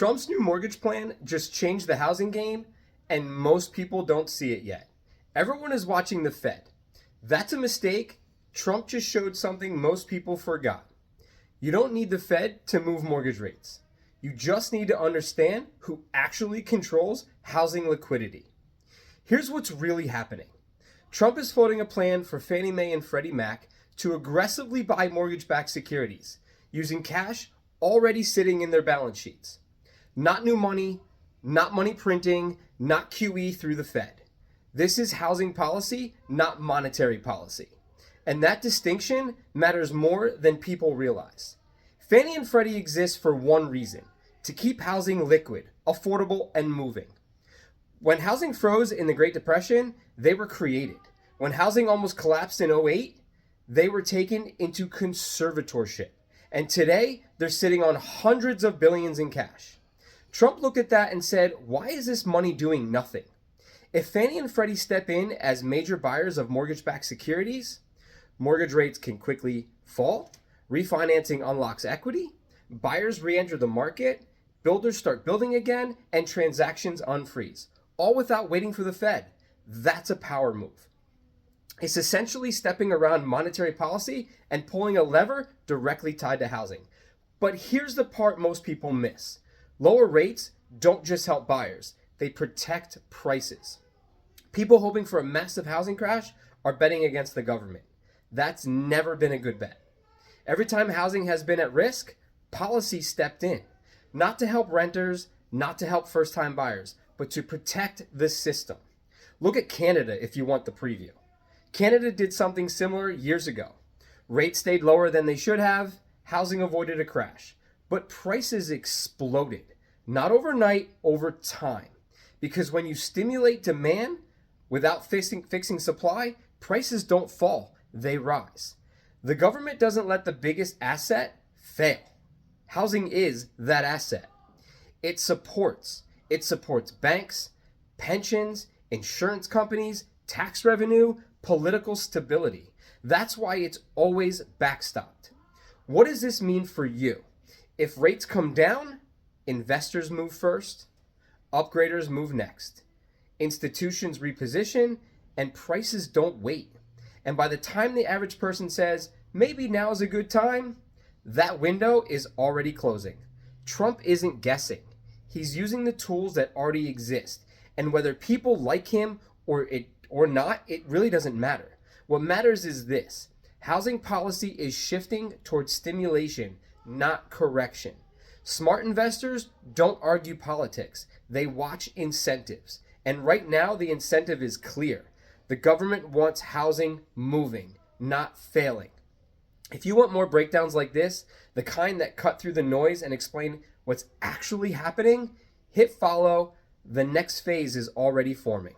Trump's new mortgage plan just changed the housing game, and most people don't see it yet. Everyone is watching the Fed. That's a mistake. Trump just showed something most people forgot. You don't need the Fed to move mortgage rates. You just need to understand who actually controls housing liquidity. Here's what's really happening. Trump is floating a plan for Fannie Mae and Freddie Mac to aggressively buy mortgage-backed securities using cash already sitting in their balance sheets. Not new money, not money printing, not QE through the Fed. This is housing policy, not monetary policy. And that distinction matters more than people realize. Fannie and Freddie exist for one reason: to keep housing liquid, affordable, and moving. When housing froze in the Great Depression, they were created. When housing almost collapsed in '08, they were taken into conservatorship. And today, they're sitting on hundreds of billions in cash. Trump looked at that and said, why is this money doing nothing? If Fannie and Freddie step in as major buyers of mortgage-backed securities, mortgage rates can quickly fall, refinancing unlocks equity, buyers re-enter the market, builders start building again, and transactions unfreeze, all without waiting for the Fed. That's a power move. It's essentially stepping around monetary policy and pulling a lever directly tied to housing. But here's the part most people miss. Lower rates don't just help buyers, they protect prices. People hoping for a massive housing crash are betting against the government. That's never been a good bet. Every time housing has been at risk, policy stepped in. Not to help renters, not to help first-time buyers, but to protect the system. Look at Canada if you want the preview. Canada did something similar years ago. Rates stayed lower than they should have, housing avoided a crash. But prices exploded. Not overnight, over time. Because when you stimulate demand without fixing supply, prices don't fall, they rise. The government doesn't let the biggest asset fail. Housing is that asset. It supports banks, pensions, insurance companies, tax revenue, political stability. That's why it's always backstopped. What does this mean for you? If rates come down, investors move first, upgraders move next, institutions reposition, and prices don't wait. And by the time the average person says, maybe now is a good time, that window is already closing. Trump isn't guessing. He's using the tools that already exist. And whether people like him or not, it really doesn't matter. What matters is this: housing policy is shifting towards stimulation, not correction. Smart investors don't argue politics. They watch incentives. And right now, the incentive is clear. The government wants housing moving, not failing. If you want more breakdowns like this, the kind that cut through the noise and explain what's actually happening, hit follow. The next phase is already forming.